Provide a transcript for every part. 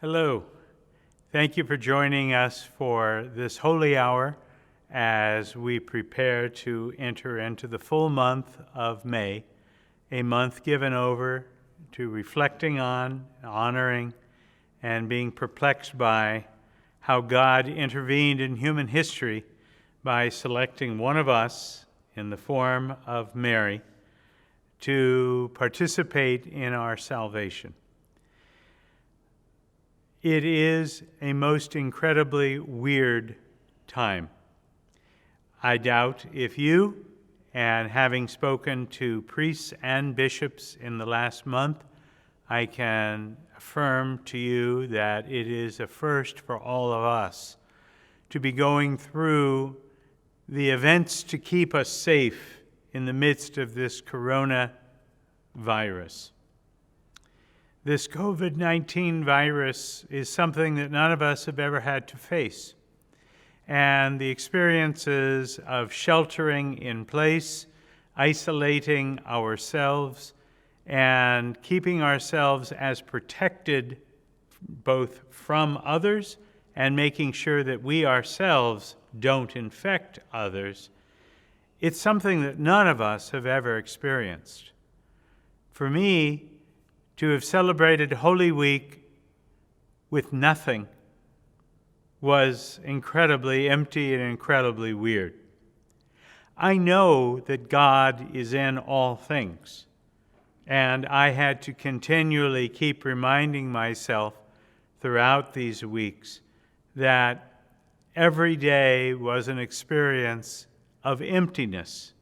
Hello. Thank you for joining us for this holy hour as we prepare to enter into the full month of May, a month given over to reflecting on, honoring, and being perplexed by how God intervened in human history by selecting one of us in the form of Mary to participate in our salvation. It is a most incredibly weird time. I doubt if you, and having spoken to priests and bishops in the last month, I can affirm to you that it is a first for all of us to be going through the events to keep us safe in the midst of this coronavirus. This COVID-19 virus is something that none of us have ever had to face. And the experiences of sheltering in place, isolating ourselves, and keeping ourselves as protected both from others and making sure that we ourselves don't infect others, it's something that none of us have ever experienced. For me, to have celebrated Holy Week with nothing was incredibly empty and incredibly weird. I know that God is in all things, and I had to continually keep reminding myself throughout these weeks that every day was an experience of emptiness.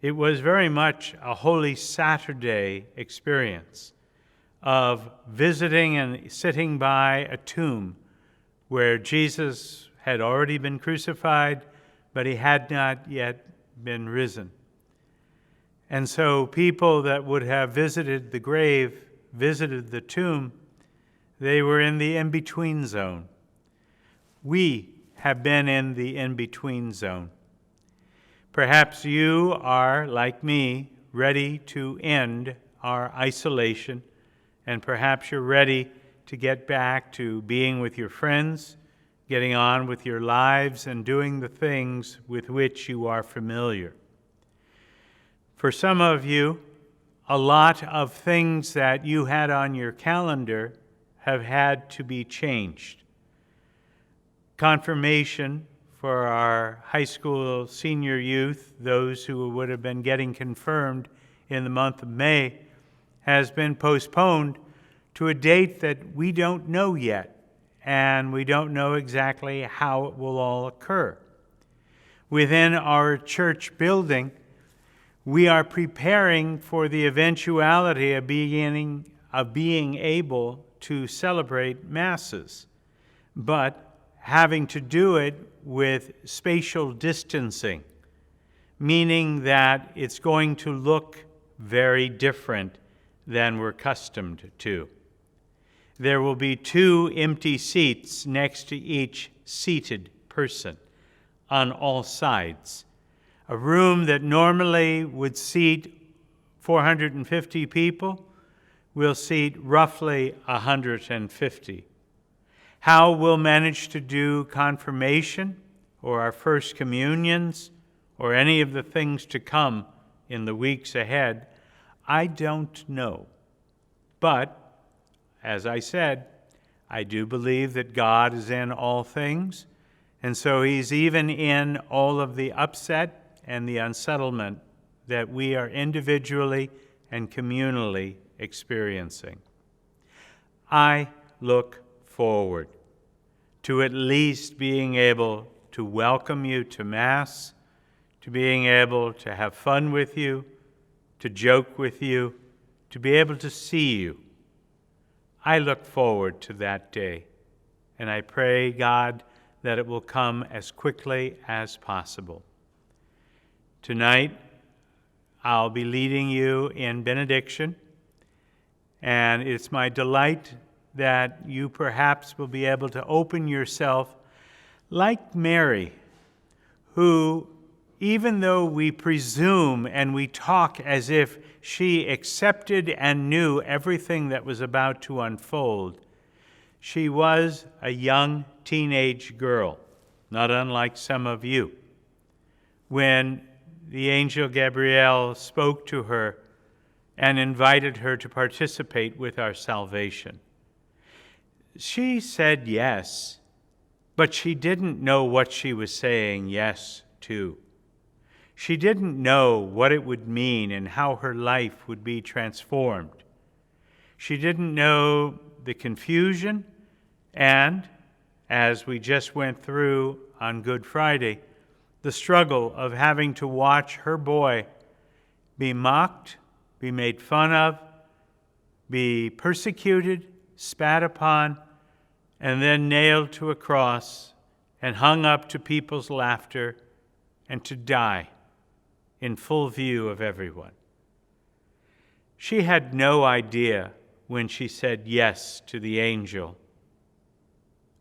It was very much a Holy Saturday experience of visiting and sitting by a tomb where Jesus had already been crucified, but he had not yet been risen. And so people that would have visited the grave, visited the tomb, they were in the in-between zone. We have been in the in-between zone. Perhaps you are, like me, ready to end our isolation, and perhaps you're ready to get back to being with your friends, getting on with your lives, and doing the things with which you are familiar. For some of you, a lot of things that you had on your calendar have had to be changed. Confirmation for our high school senior youth, those who would have been getting confirmed in the month of May, has been postponed to a date that we don't know yet, and we don't know exactly how it will all occur. Within our church building, we are preparing for the eventuality of being able to celebrate Masses, but having to do it with spatial distancing, meaning that it's going to look very different than we're accustomed to. There will be 2 empty seats next to each seated person on all sides. A room that normally would seat 450 people will seat roughly 150. How we'll manage to do confirmation or our first communions or any of the things to come in the weeks ahead, I don't know. But, as I said, I do believe that God is in all things, and so he's even in all of the upset and the unsettlement that we are individually and communally experiencing. I look forward to at least being able to welcome you to Mass, to being able to have fun with you, to joke with you, to be able to see you. I look forward to that day, and I pray, God, that it will come as quickly as possible. Tonight, I'll be leading you in benediction, and it's my delight that you perhaps will be able to open yourself like Mary, who, even though we presume and we talk as if she accepted and knew everything that was about to unfold, She was a young teenage girl, not unlike some of you, when the angel Gabriel spoke to her and invited her to participate with our salvation. She said yes, but she didn't know what she was saying yes to. She didn't know what it would mean and how her life would be transformed. She didn't know the confusion and, as we just went through on Good Friday, the struggle of having to watch her boy be mocked, be made fun of, be persecuted, spat upon, and then nailed to a cross and hung up to people's laughter and to die in full view of everyone. She had no idea when she said yes to the angel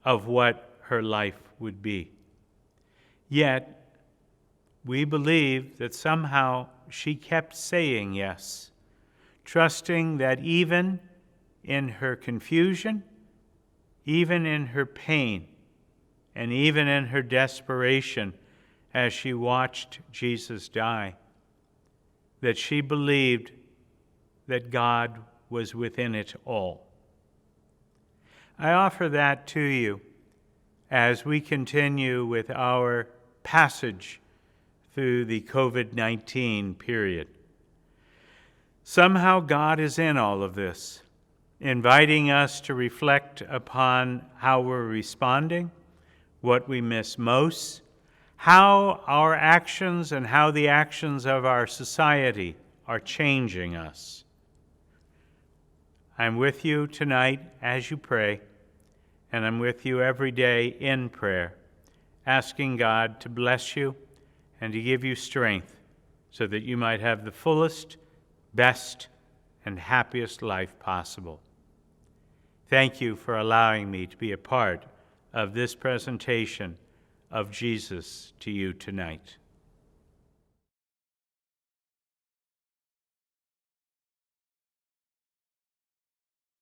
of what her life would be. Yet, we believe that somehow she kept saying yes, trusting that even in her confusion, even in her pain, and even in her desperation as she watched Jesus die, that she believed that God was within it all. I offer that to you as we continue with our passage through the COVID-19 period. Somehow God is in all of this, inviting us to reflect upon how we're responding, what we miss most, how our actions and how the actions of our society are changing us. I'm with you tonight as you pray, and I'm with you every day in prayer, asking God to bless you and to give you strength so that you might have the fullest, best, and happiest life possible. Thank you for allowing me to be a part of this presentation of Jesus to you tonight.